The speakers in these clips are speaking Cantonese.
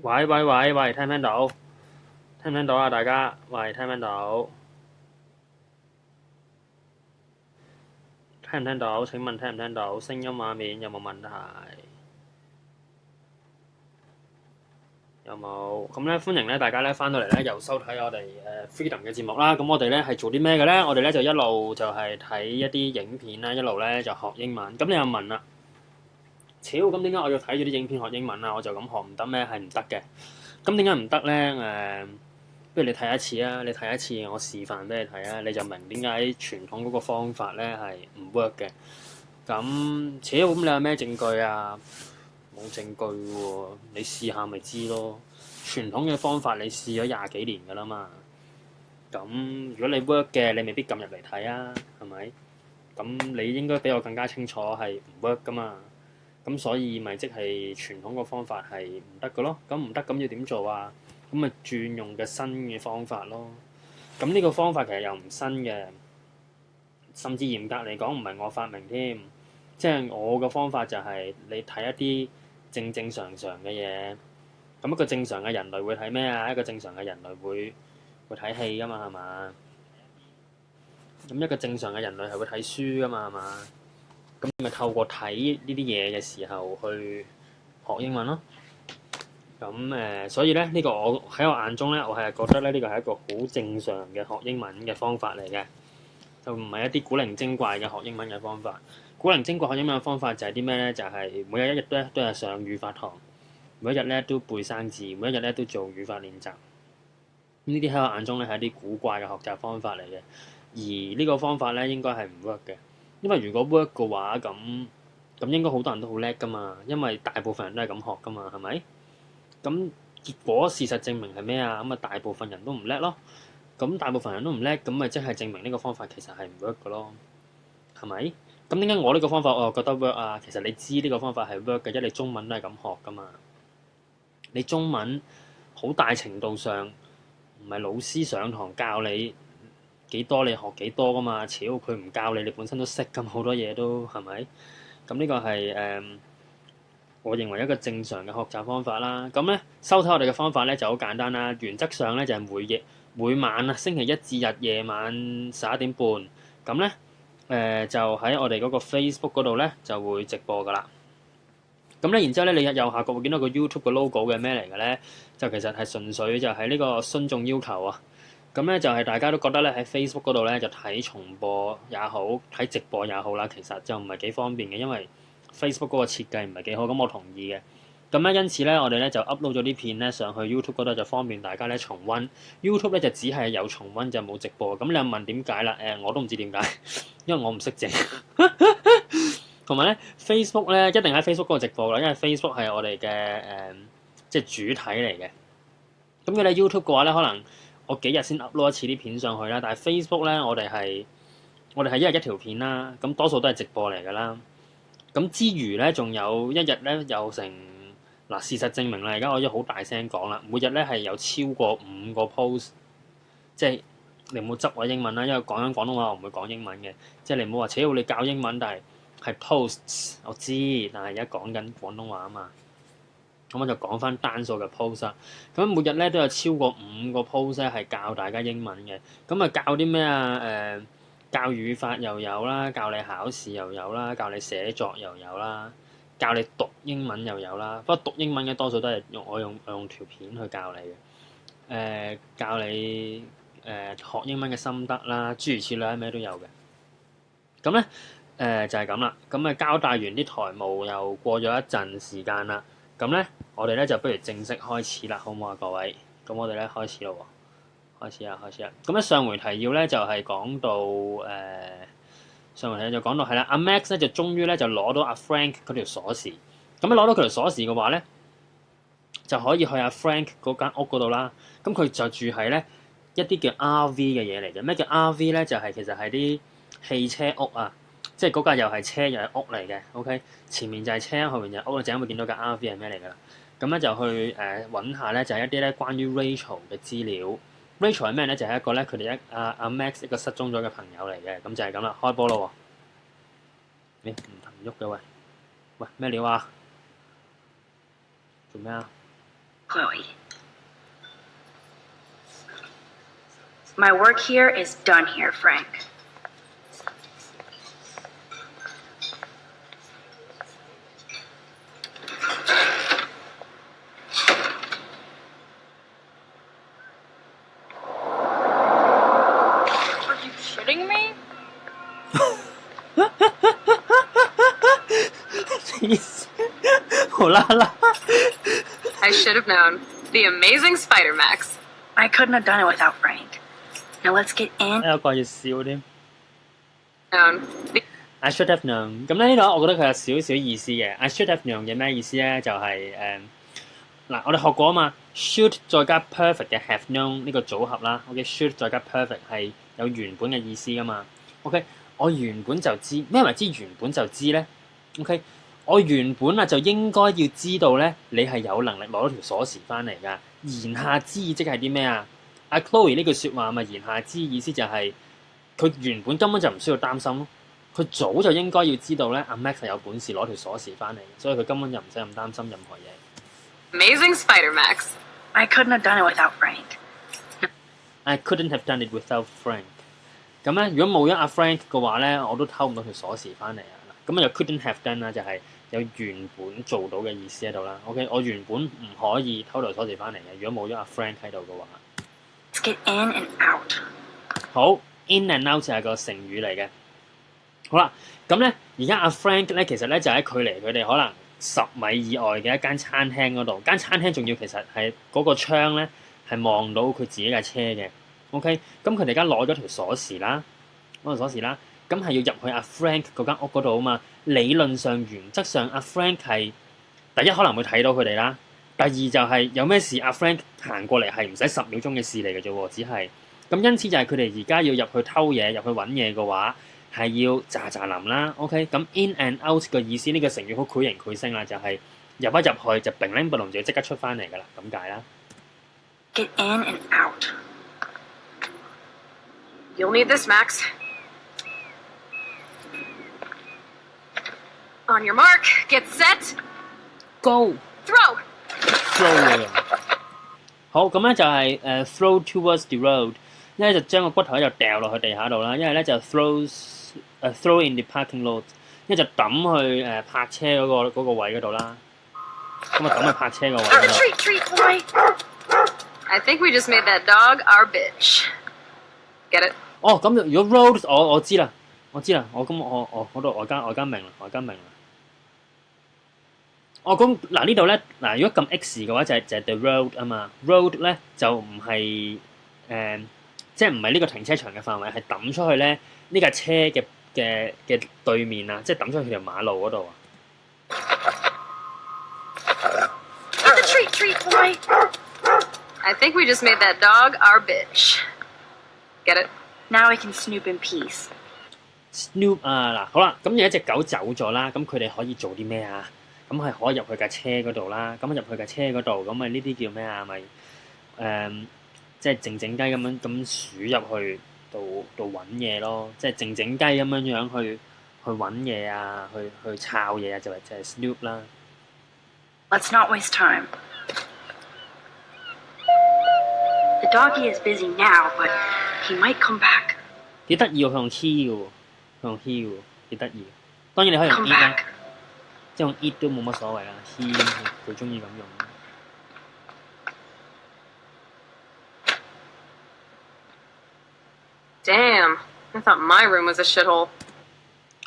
喂喂喂喂，聽唔聽到？聽唔聽到啊？大家，喂，聽唔聽到？聽唔聽到？請問聽唔聽到？聲音畫面有冇問題？有冇？咁咧，歡迎咧大家咧翻到嚟咧，又收睇我哋Freedom 嘅節目啦。咁我哋咧係做啲咩嘅咧？我哋咧就一路就係睇一啲影片啦，一路咧就學英文。咁你又問啦，超咁點解我要睇住啲影片學英文啊？我就咁學唔得咩？係唔得嘅。咁點解唔得咧？不如你睇一次啊！你睇一次，我示範俾你睇啊，你就明點解傳統嗰個方法咧係唔 work 嘅。咁，咁你有咩證據啊？冇證據喎，你試下咪知咯。傳統嘅方法你試咗廿幾年㗎啦嘛。咁如果你 work 嘅，你未必撳入嚟睇啊，係咪？咁你應該比我更加清楚係唔 work 㗎嘛。咁所以咪即係傳統個方法係唔得嘅咯。咁唔得咁要點做啊？咁咪轉用嘅新嘅方法咯。咁呢個方法其實又唔新嘅，甚至嚴格嚟講唔係我發明添。即係我嘅方法就係你睇一啲正正常常嘅嘢。咁一個正常嘅人類會睇咩啊？一個正常嘅人類會睇戲㗎嘛，係嘛？咁一個正常嘅人類係會睇書㗎嘛，係嘛？咁咪透過睇呢啲嘢嘅時候去學英文咯。咁所以咧，呢個我喺我眼中咧，我係覺得咧，呢個係一個好正常嘅學英文嘅方法嚟嘅，就唔係一啲古靈精怪嘅學英文嘅方法。古靈精怪學英文嘅方法就係啲咩咧？就係每日一日都係上語法堂，每一日咧都背生字，每一日咧都做語法練習。呢啲喺我眼中咧係一啲古怪嘅學習方法嚟嘅，而呢個方法咧應該係唔 work 嘅，因為如果 work 嘅話，咁應該好多人都好叻噶嘛，因為大部分人都係咁學噶嘛，係咪？咁結果事實證明係咩啊？咁啊，大部分人都唔叻咯。咁大部分人都唔叻，咁咪即係證明呢個方法其實係唔 work 嘅咯，係咪？咁點解我呢個方法我又覺得 work 啊？其實你知呢個方法係 work 嘅，因為你中文都係咁學噶嘛。你中文好大程度上唔係老師上堂教你幾多，你學幾多噶嘛？超佢唔教你，你本身都識咁好多嘢都係咪？咁呢個係我認為一個正常嘅學習方法啦。咁咧收睇我哋嘅方法咧就好簡單啦。原則上咧就係每晚啊，星期一至日夜晚11點半咁咧就喺我哋嗰個 Facebook 嗰度咧就會直播噶啦。咁咧，然之後咧，你右下角會見到個 YouTube 嘅 logo 嘅咩嚟嘅咧？就其實係純粹就係呢個觀眾要求啊。咁咧就係大家都覺得咧喺 Facebook 嗰度咧就睇重播也好，睇直播也好啦，其實就唔係幾方便嘅，因為 Facebook 嗰個設計唔係幾好。咁我同意嘅。咁咧因此咧，我哋咧就 upload 咗啲片咧上去 YouTube 嗰度，就方便大家咧重温。YouTube 咧就只係有重温就冇直播。咁你又問點解啦？我都唔知點解，因為我唔識整。同埋咧，Facebook 咧一定喺 Facebook 嗰度直播啦，因為 Facebook 係我哋嘅即係主體嚟嘅。咁佢哋 YouTube 嘅話咧，可能我幾日先 upload 一次啲片上去啦。但係 Facebook 咧，我哋係一日一條片啦，咁多數都係直播嚟㗎啦。咁之餘咧，仲有一日咧有成嗱，事實證明啦，而家我已經好大聲講啦，每日咧係有超過5個 post，即係你唔好執我英文啦，因為講緊廣東話我唔會講英文嘅，即係你唔好話，扯到你教英文，但係 posts 我知，但係而家講緊廣東話啊嘛。咁我就講翻單數嘅 post 啦。咁每日咧都有超過5個 post 咧係教大家英文嘅。咁啊教啲咩啊？教語法又有啦，教你考試又有啦，教你寫作又有啦，教你讀英文又有啦。不過讀英文嘅多數都係用條片去教你嘅。教你學英文嘅心得啦，諸如此類咩都有嘅。咁咧就係咁啦。咁啊交代完啲台務，又過咗一陣時間啦。咁咧我哋咧就不如正式開始啦，好唔好啊各位？咁我哋咧開始咯喎，開始啦，開始啦。咁咧上回提要咧就係講到上回提要就講到係啦，阿 Max 咧就終於咧就攞到阿 Frank 嗰條鎖匙。咁一攞到佢條鎖匙嘅話咧，就可以去阿 Frank 嗰間屋嗰度啦。咁佢就住喺咧一啲叫 RV 嘅嘢嚟嘅。咩叫 RV 咧？就係其實係啲汽車屋啊，即係嗰架又係車又係屋嚟嘅。OK，前面就係車，後面就係屋。你陣間會見到架 RV 係咩嚟㗎啦？咁咧就去揾下咧，就係一啲咧關於 Rachel 嘅資料。Rachel 係咩咧？就係一個咧佢哋阿 Max 一個失蹤咗嘅朋友嚟嘅。咁就係咁啦，開波咯喎！唔喐嘅喂，喂咩料啊？做咩啊？ Chloe. My work here is done here, Frank. Are you shitting me? Jeez. 無啦啦 I should have known. The amazing Spider Max. I couldn't have done it without Frank. Now let's get in. 有個要笑添。Known. I should have known。咁咧呢度，我覺得佢有少少意思嘅。I should have known 嘅咩意思咧？就係嗱，我哋學過啊嘛，should 再加 perfect 嘅 have known 呢個組合啦。OK，should 再加 perfect 係有原本嘅意思噶嘛。OK，我原本就知咩為之原本就知咧。OK，我原本啊就應該要知道咧，你係有能力攞到條鎖匙翻嚟㗎。言下之意即係啲咩啊？阿 Chloe 呢句説話咪言下之意思就係、佢原本根本就唔需要擔心咯。佢早就應該要知道咧，阿 Max 係有本事攞條鎖匙翻嚟，所以佢根本就唔使咁擔心任何嘢。Amazing Spider Max. I couldn't have done it without Frank. I couldn't have done it without Frank。咁咧，如果冇咗阿 Frank 嘅話咧，我都偷唔到條鎖匙翻嚟啊！咁就 couldn't have done 啦，就係有原本做到嘅意思喺度啦。OK， 我原本唔可以偷條鎖匙翻嚟嘅，如果冇咗阿 Frank 喺度嘅話。Let's get in and out. 好 ，in and out 就係個成語嚟嘅。好啦，咁咧而家阿 Frank 咧，其實咧就喺距離佢哋可能10米以外嘅一間餐廳嗰度，間餐廳仲要其實係嗰個窗咧係望到佢自己架車嘅。OK，咁佢哋而家攞咗條鎖匙啦，攞條鎖匙啦，咁係要入去阿 Frank 嗰間屋嗰度啊嘛。理論上、原則上，阿 Frank 係第一可能會睇到佢哋啦，第二就係有咩事，阿 Frank 行過嚟係唔使10秒鐘嘅事嚟嘅啫喎，只係咁，因此就係佢哋而家要入去偷嘢、入去揾嘢嘅話，係要喳喳臨啦。OK， 咁 in and out 嘅意思呢、個成語好繪形繪聲啦，就係、入一入去就乒鈴不隆就要即刻出翻嚟㗎啦，咁解啦。Get in and out. You'll need this, Max. On your mark, get set, Go throw. throw 嘅。好，咁咧就係、throw towards the road，一咧就將個骨頭咧就掉落去地下度啦，一係咧就 throw in the parking lot，一就抌去泊車嗰個位嗰度啦。咁啊抌去泊車個位嗰度。 Treat, boy. I think we just made that dog our bitch. Get it? 哦，咁如果 road 我知啦，我咁我嗰度我而家明啦。哦，咁嗱呢度咧，嗱如果撳 X 嘅話就係 the road 啊嘛 ，road 咧就唔係即係唔係呢個停車場嘅範圍，係抌出去咧呢架車嘅對面啊，即係抌出去條馬路嗰度啊。Get the treat, boy. I think we just made that dog our bitch. Get it? Now we can snoop in peace. Snoop 啊嗱，好啦，咁有一隻狗走咗啦，咁佢哋可以做啲咩啊？咁係可以入去架車嗰度啦，咁入去架車嗰度，咁咪呢啲叫咩啊？咪即係靜靜雞咁樣咁鼠入去度揾嘢咯，即係靜靜雞咁樣去揾嘢啊，去抄嘢啊，就係 Snoop 啦。Let's not waste time. The doggy is busy now, but he might come back. 幾得意喎，佢用 he 嘅喎，幾得意。當然你可以用 Come it 啦 back.，即係用 it 都冇乜所謂啦，he 佢中意咁用。Damn, I thought my room was a shithole.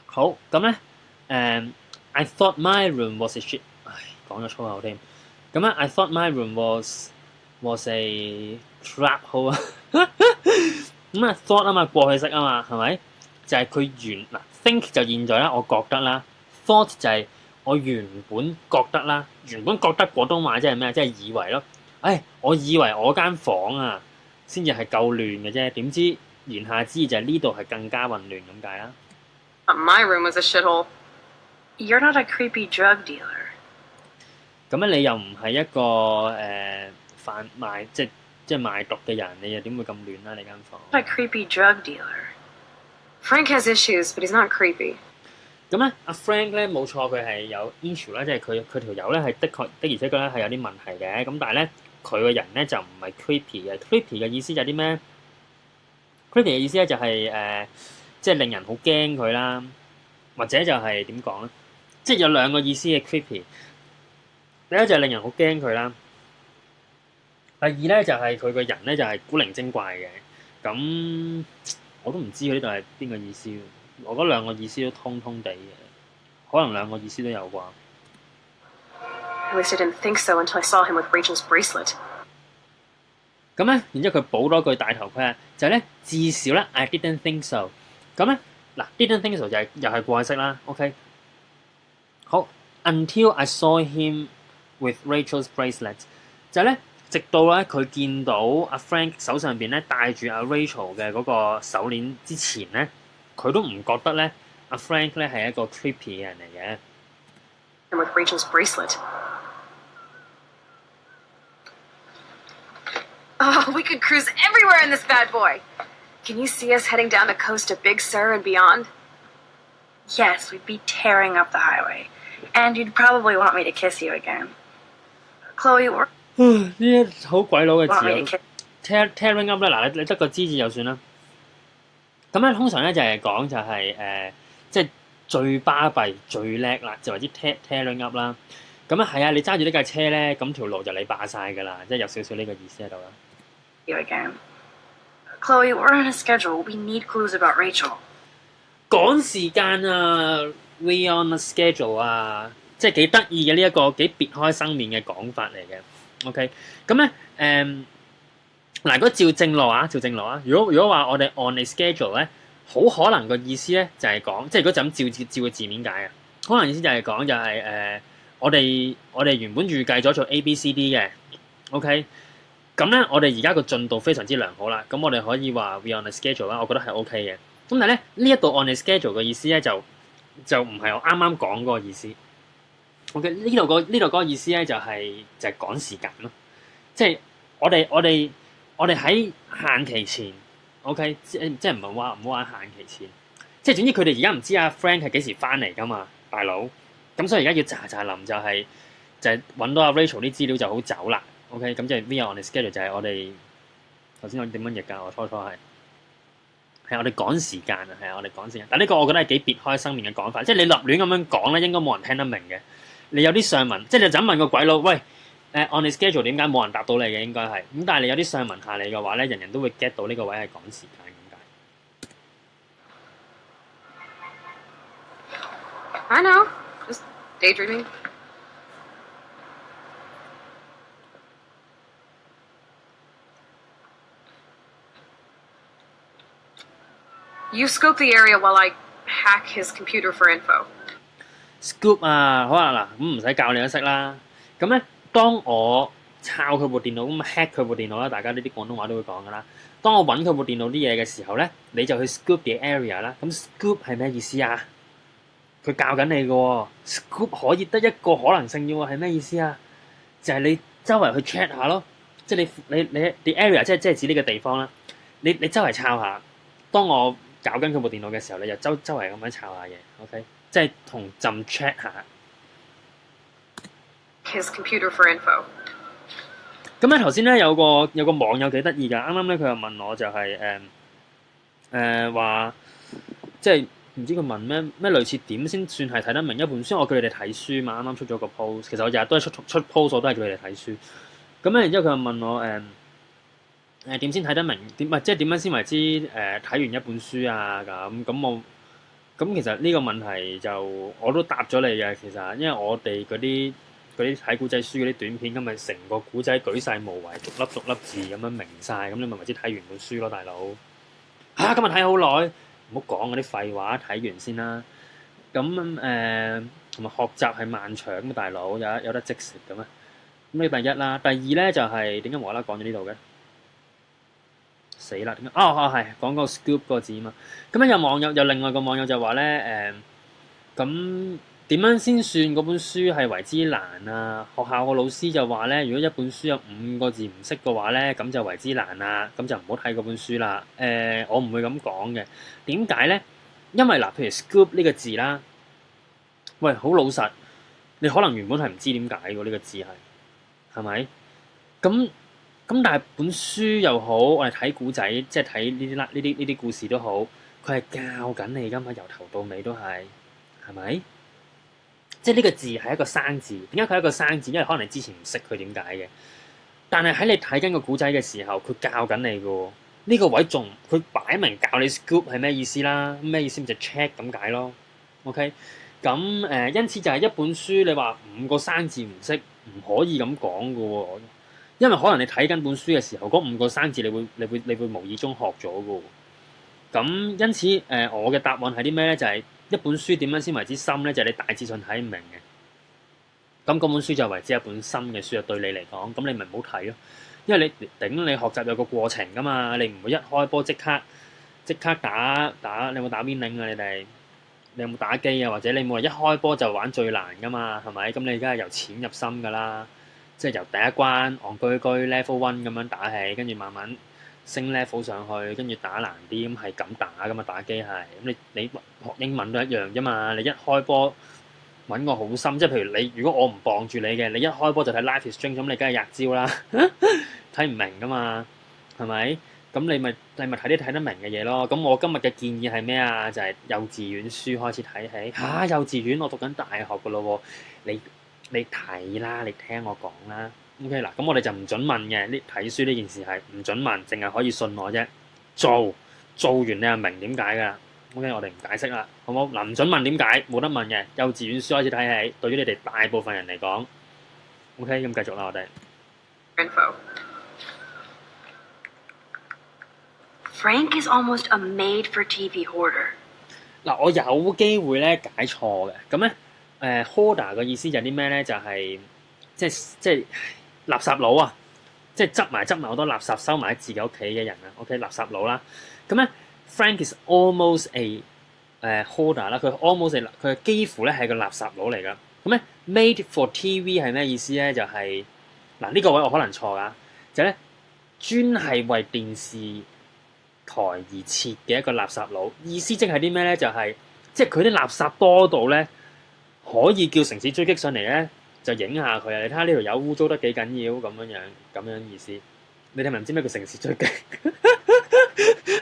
好，咁咧I thought my room was a shit， 唉，講咗粗口添。咁咧，I thought my room was a trap hole 啊。咁啊，thought 啊嘛，過去式啊嘛，係咪？就係佢原嗱 think 就現在啦，我覺得啦。thought 就係我原本覺得啦，原本覺得廣東話即係咩？即係以為咯。唉，我以為我間房啊，先至係夠亂嘅啫，點知言下之意就係呢度係更加混亂咁解啦。Thought my room was a shithole. You're not a creepy drug dealer. 咁咧，你又唔係一個販賣即係賣毒嘅人，你又點會咁亂啦？你間房 Not a creepy drug dealer. Frank has issues, but he's not creepy. 咁咁咧，阿 Frank 咧冇錯，佢係有 issue 啦，即係佢條友咧係的確的而且確咧係有啲問題嘅。咁但係咧，佢個人咧就唔係 creepy 嘅。creepy 嘅意思就係啲咩？creepy 嘅意思咧就係即係令人好驚佢啦，或者就係點講咧？即係有兩個意思嘅 creepy。第一就係令人好驚佢啦，第二咧就係佢個人咧就係古靈精怪嘅。咁我都唔知佢呢度係邊個意思。我覺得兩個意思都通通地嘅，可能兩個意思都有啩。At least I didn't think so until I saw him with Rachel's bracelet. 咁咧，然之後佢補多句大頭盔啊，就係咧至少咧 I didn't think so。咁咧嗱 didn't think so 就係又係怪式啦。OK， 好 until I saw him with Rachel's bracelet 就係咧，直到咧佢見到阿 Frank 手上邊咧戴住阿 Rachel 嘅嗰個手鏈之前咧，佢都唔覺得咧阿 Frank 咧係一個 creepy 嘅人嚟嘅。And with Rachel's bracelet. Oh, we could cruise everywhere in this bad boy. Can you see us heading down the coast to Big Sur and beyond? Yes, we'd be tearing up the highway. And you'd probably want me to kiss you again. Chloe, we're 呢啲好鬼佬嘅 want me 字 to kiss tearing up 咧，嗱你得個知字就算啦。咁咧通常咧就係講就係即係最巴閉、最叻啦，就為之 tearing up 啦。咁啊係啊，你揸住呢架車咧，咁條路就你霸晒㗎啦，即係有少少呢個意思喺度啦。you again. Chloe, we're on a schedule. We need clues about Rachel. 趕時間啊 ，we on a schedule 啊，即係幾得意嘅呢一個幾別開生面嘅講法嚟嘅。OK， 咁咧嗱，如果照正路啊，如果話我哋 on a schedule 咧，好可能個意思咧就係講，即係如果就咁照個字面解啊，可能意思就係講就係我哋原本預計咗做 A、B、C、D 嘅 ，OK， 咁咧我哋而家個進度非常之良好啦，咁我哋可以話 we on a schedule 啦，我覺得係 OK 嘅。咁但係咧呢一度 on a schedule 嘅意思咧就唔係我啱啱講嗰個意思。OK， 呢度嗰個意思咧就係趕時間咯，即係我哋喺限期前 ，OK， 即係唔好話限期前，即係總之佢哋而家唔知阿 Frank 係幾時翻嚟噶嘛，大佬。咁所以而家要喳臨就係揾到阿 Rachel 啲資料就好走啦。OK， 咁即係 we on a schedule 就係我哋頭先我點樣譯㗎？我初係我哋趕時間啊，係我哋趕時間。但呢個我覺得係幾別開生面嘅講法，即係你立亂咁樣講咧，應該冇人聽得明嘅。你有啲上文，即係你就咁問個鬼佬，喂on a schedule 點解冇人答到你嘅？應該係咁，但係你有啲上文下理嘅話咧，人人都會 get 到呢個位係趕時間點解。 I know. Just daydreaming. You scope the area while I hack his computer for info. Scoop 啊，好啊嗱，咁唔使教你都識啦。咁咧，當我抄佢部電腦咁 hack 佢部電腦啦，大家呢啲廣東話都會講噶啦。當我揾佢部電腦啲嘢嘅時候咧，你就去 scoop the area 啦。咁 scoop 係咩意思啊？佢教緊你嘅喎 ，scoop 可以得一個可能性嘅喎，係咩意思啊？就係你周圍去 check 下咯，即係你 the area 即係指呢個地方啦。你周圍抄下，當我搞緊佢部電腦嘅時候，你就周圍咁樣抄下嘢 ，OK， 即係同朕 check 下。His computer for info. 咁咧頭先咧有個網友幾得意㗎，啱啱咧佢又問我就係話，即係唔知佢問咩類似點先算係睇得明一本書？我叫你哋睇書嘛，啱啱出咗個 post， 其實我日日都係出 post， 我都係叫你哋睇書。咁咧然之後佢又問我點先睇得明？即係點樣先為之睇完一本書啊？咁其實呢個問題就我都答咗你嘅，其實因為我哋嗰啲睇古仔書嗰啲短片，咁咪成個古仔舉晒無遺，逐粒字咁樣明晒，咁你咪為之睇完本書咯，大佬。今日睇好耐，唔好講嗰啲廢話，睇完先啦。咁同埋學習係漫長咁啊，大佬有得即食嘅咩？咁呢第一啦，第二咧就係點解無啦啦講咗呢度嘅？死啦！點解？係講個 scoop 個字嘛。咁樣有另外個網友就話咧咁點樣先算嗰本書係為之難啊？學校個老師就話咧，如果一本書有5個字唔識嘅話咧，咁就為之難啦，咁就唔好睇嗰本書啦。我唔會咁講嘅。點解咧？因為嗱，譬如 scoop 呢個字啦，喂，好老實，你可能原本係唔知點解喎呢個字係咪？咁但係本書又好，我哋睇古仔，即係睇呢啲故事都好，佢係教緊你㗎嘛，由頭到尾都係咪？即係呢個字係一個生字，點解佢係一個生字？因為可能你之前唔識佢點解嘅，但係喺你睇緊個古仔嘅時候，佢教緊你嘅喎。呢個位仲佢擺明教你 scoop 係咩意思啦？咩意思就 check 咁解咯。OK，咁因此就係一本書，你話5個生字唔識，唔可以咁講嘅喎。因為可能你睇緊本書嘅時候，嗰5個生字你會無意中學咗嘅喎。咁因此我嘅答案係啲咩咧？就係一本書點樣先為之深咧？就係你大致上睇唔明嘅。咁嗰本書就為之一本深嘅書，對你嚟講，咁你咪唔好睇咯。因為你你學習有個過程噶嘛，你唔會一開波即刻打。你有冇打邊領啊？你有冇打機啊？或者你冇話一開波就玩最難噶嘛？係咪？咁你而家係由淺入深噶啦，即係由第一關戇居居 level 1咁樣打起，跟住慢慢升 level 上去，跟住打難啲，咁係咁打噶嘛？打機係咁，你學英文都一樣啫嘛。你一開波揾個好深，即係譬如你，如果我唔傍住你嘅，你一開波就睇 Life is Strange 咁，你梗係吔招啦，睇唔明噶嘛，係咪？咁你咪睇啲睇得明嘅嘢咯。咁我今日嘅建議係咩啊？就係幼稚園書開始睇起嚇。幼稚園我讀緊大學噶咯喎，你睇啦，你聽我講啦。OK 嗱，咁我哋就唔準問嘅，呢睇書呢件事係唔準問，淨係可以信我啫。做完你就明點解㗎啦。OK， 我哋唔解釋啦，好冇？嗱，唔準問點解，冇得問嘅。幼稚園書開始睇起，對於你哋大部分人嚟講 ，OK， 咁繼續啦，我哋。Info. Frank is almost a made-for-TV hoarder. 嗱，我有機會咧解錯嘅，咁咧hoarder 嘅意思就係啲咩咧？就係即係垃圾佬啊！即係執埋好多垃圾收埋喺自己屋企嘅人啊。OK， 垃圾佬啦。咁咧 Frank is almost a hoarder 啦，佢 almost 佢幾乎咧係個垃圾佬嚟㗎。咁咧 made for TV 係咩意思咧？就係嗱呢個位我可能錯㗎，就係咧專係為電視台而設嘅一個垃圾佬。意思即係啲咩咧？就係即係佢啲垃圾多到咧，可以叫城市追擊上嚟咧，就影下佢啊！你睇下呢條友污糟得幾緊要咁樣意思。你哋咪唔知咩叫城市追擊？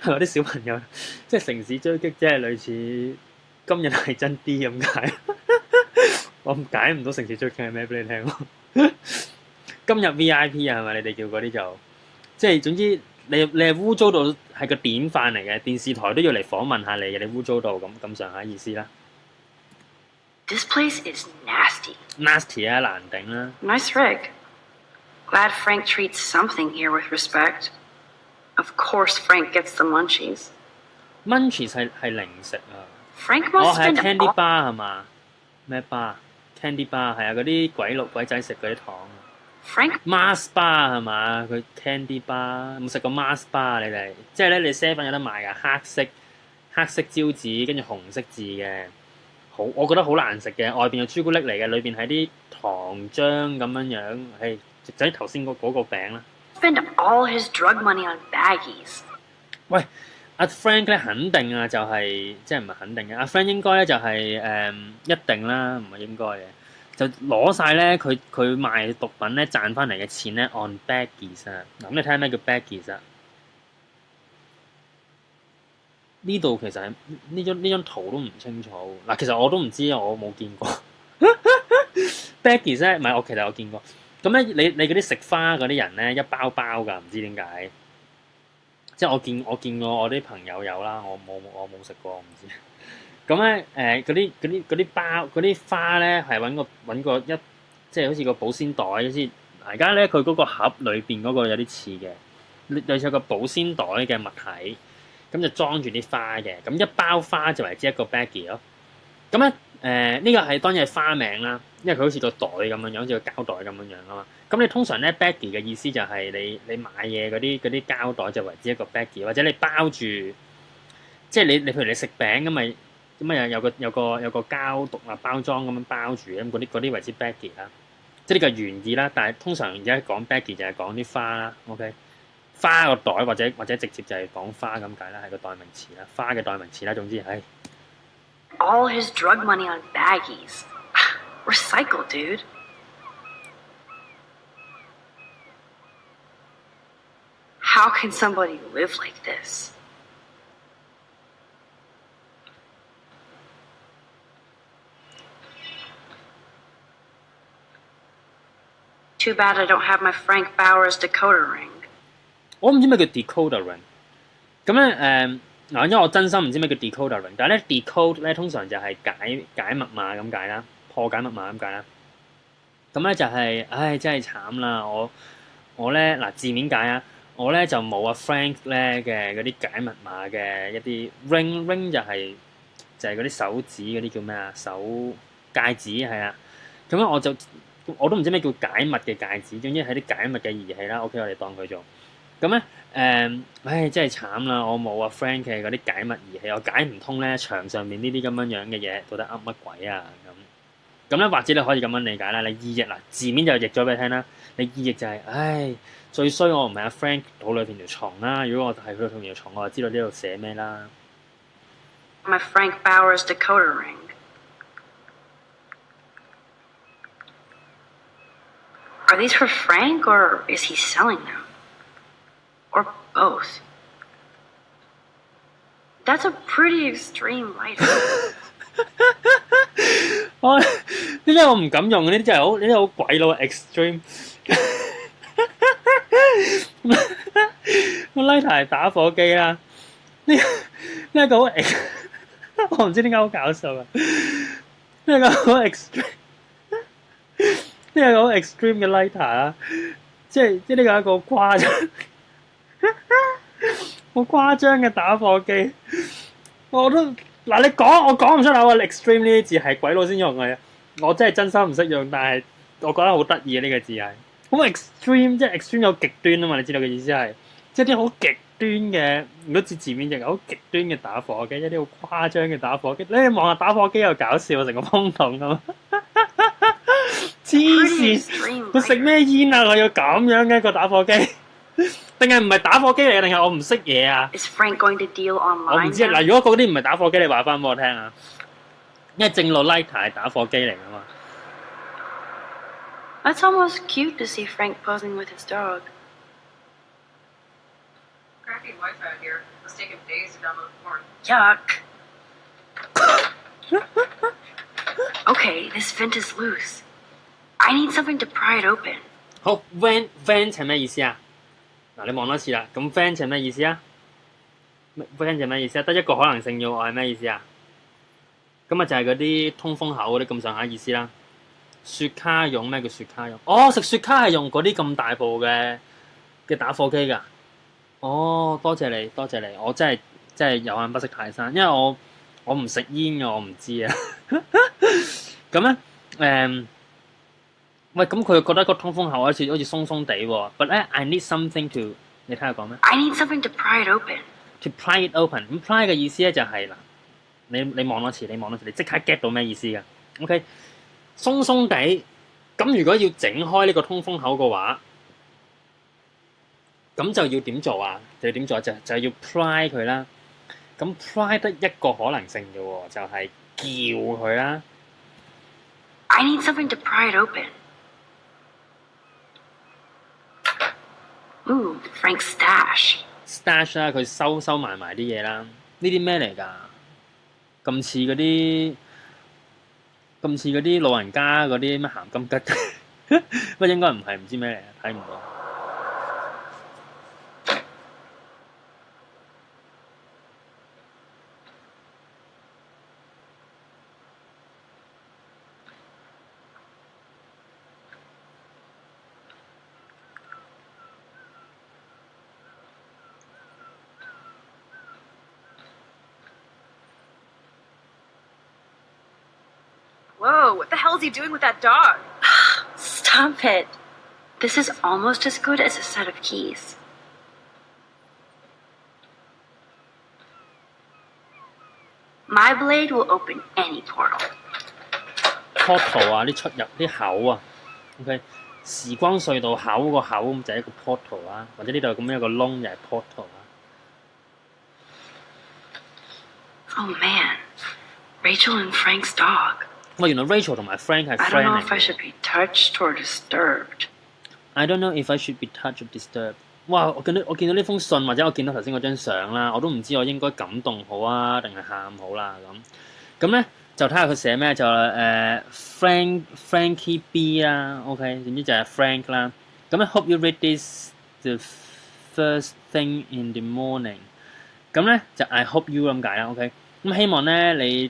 係咪啲小朋友？即係城市追擊，即係類似今日係真啲咁解。我解唔到城市追擊係咩俾你聽喎。今日 VIP 啊，係咪？你哋叫嗰啲就即係總之你係污糟到係個典範嚟嘅，電視台都要嚟訪問下你嘅，你污糟到咁上下意思啦。This place is nasty. Nasty 啊，難頂啦。Nice rig. Glad Frank treats something here with respect. Of course, Frank gets the munchies. Munchies 係零食啊。Frank 哦 must 係 spend candy all... bar 係嘛？咩 bar？candy bar 係啊，嗰啲鬼仔食嗰啲糖。Frank Mars bar 係嘛？佢 candy bar 有冇食過 Mars bar 你哋？即係咧，你 7 有得賣㗎，黑色招紙，跟住紅色字嘅。好，我覺得好難食嘅，外邊有朱古力嚟嘅，裏邊係啲糖漿咁樣，係就係頭先嗰個餅啦。spend all his drug money on baggies. 喂，阿 Frank 咧肯定啊，就係即係唔係肯定嘅，阿 Frank 應該咧就係一定啦，唔係應該嘅，就攞晒咧佢賣毒品咧賺翻嚟嘅錢咧 on baggies 啊。嗱，咁你睇下咩叫 baggies 啊？呢度其實係呢張圖都唔清楚嗱，其實我都唔知，我冇見過。baggies 咧，唔係其實我見過。咁咧，你嗰啲食花嗰啲人咧，一包包㗎，唔知點解。即係我見過我啲朋友有啦，我冇食過，我唔知。咁咧嗰啲包嗰啲花咧係揾個即係好似個保鮮袋先。而家咧佢嗰個盒裏邊嗰個有啲似嘅，類似個保鮮袋嘅物體。咁就裝住啲花嘅，咁一包花就為之一個 baggie 咯。咁咧呢個係當然係花名啦，因為佢好似個袋咁樣，好似個膠袋咁樣啊嘛。咁你通常咧 baggie 嘅意思就係你買嘢嗰啲膠袋就為之一個 baggie，或者你包住，即係你譬如你食餅咁啊有個膠獨立包裝咁樣包住，咁嗰啲為之 baggie 啦。即係呢個原意啦，但係通常而家講 baggie 就係講啲花啦。OK。花個袋或者直接就係講花咁解啦，係個代名詞啦，花嘅代名詞啦。總之係。All his drug money on baggies. Recycle, dude. How can somebody live like this? Too bad I don't have my Frank Bowers decoder ring. 我唔知咩叫 decoder ring。咁咧嗱，因為我真心唔知咩叫 decoder ring，但係咧 decode 咧通常就係解密碼咁解啦，破解密碼咁解啦。咁咧就係、唉，真係慘啦！我咧嗱字面解啊，我咧就冇阿 Frank 咧嘅嗰啲解密碼嘅一啲 ring 就係、嗰啲手指嗰啲叫咩啊？手戒指係啊。咁咧我都唔知咩叫解密嘅戒指，總之係啲解密嘅儀器啦。OK， 我哋當佢做。咁咧唉，真係慘啦！我冇阿 Frank 嘅嗰啲解密儀器，我解唔通咧牆上面呢啲咁樣嘅嘢，到底噏乜鬼啊咁咧？或者你可以咁樣理解啦，你意譯嗱字面就譯咗俾你聽啦。你意譯就係、唉，最衰我唔係阿 Frank 肚裏邊條蟲啦。如果我係佢肚裏邊條蟲，我就知道呢度寫咩啦。My Frank Bowers decoder ring. Are these for Frank, or is he selling them? Or both? That's a pretty extreme lighter. 呢啲我唔敢用，呢啲真係好，呢啲好鬼佬 extreme。個 lighter 係打火機啦，呢一個好我唔知點解好搞笑啊！呢個好 extreme， 呢個好 extreme 嘅 lighter 啦，即係呢個係一個誇張、好誇張嘅打火機。我都嗱你講，我講唔出口啊 ！extreme 呢啲字係鬼佬先用嘅，我真係真心唔識用，但係我覺得好得意啊！呢個字係好 extreme， 即係 extreme 有極端啊嘛！你知道嘅意思係，即係啲好極端嘅，如果字面就好極端嘅打火機，一啲好誇張嘅打火機。你望下打火機又搞笑，成個風筒咁。黐線！佢食咩煙啊？佢要咁樣嘅一個打火機，定係唔係打火機嚟？定係我唔識嘢啊？ Is Frank going to deal 我 online? 唔知啊！嗱，如果嗰啲唔係打火機，你話翻俾我聽啊！因為正路 lighter 係打火機嚟噶嘛。That's almost cute to see Frank posing with his dog. Crappy Wi-Fi out here. It's taking days to download porn. Yuck. Okay, this vent is loose. I need something to pry it open. 好 vent 係咩意思啊？嗱，你望多次啦。咁 vent 係咩意思啊 ？vent 係咩意思啊？得一個可能性要我係咩意思啊？咁啊就係嗰啲通風口嗰啲咁上下意思啦。雪卡用咩叫雪卡用？哦，食雪卡係用嗰啲咁大部嘅打火機㗎。哦，多謝你，多謝你，我真係有眼不識泰山，因為我唔食煙嘅，我唔知啊。咁咧喂，咁佢覺得個通風口好似鬆鬆地喎。But 咧 I need something to， 你睇下講咩 I need something to pry it open.？To pry it open。咁 pry 嘅意思咧就係、嗱，你望多次，你即刻 get 到咩意思㗎 ？OK， 鬆鬆地。咁如果要整開呢個通風口嘅話，咁就要點做啊？就要點做？就要 pry 佢啦。咁 pry 得一個可能性嘅喎，就係、叫佢啦。I need something to pry it open. Ooh, Frank's stash. 啦，佢收埋啲嘢啦。呢啲咩嚟㗎？咁似嗰啲老人家嗰啲咩鹹金桔，不過應該唔係，唔知咩嚟，睇唔到。Whoa, what the hell is he doing with that dog? Stop it. This is almost as good as a set of keys. My blade will open any portal. portal 啊，啲出入啲口啊 ，OK， 時光隧道口個口咁就係一個 portal 啦，或者呢度咁樣一個窿就係 portal 啦。Oh man, Rachel and Frank's dog. 喂，原來 Rachel 同埋 Frank 係 I don't friend know 嚟 if I 嘅。 should be touched or disturbed. I don't know if I should be touched or disturbed。哇！我見到呢封信或者我見到頭先嗰張相啦，我都唔知我應該感動好啊，定係喊好啦咁。咁咧就睇下佢寫咩，就Frankie B 啦，OK，總之就係 Frank 啦。咁咧 Hope you read this the first thing in the morning。咁咧就 I hope you 咁解啦，OK。咁希望咧你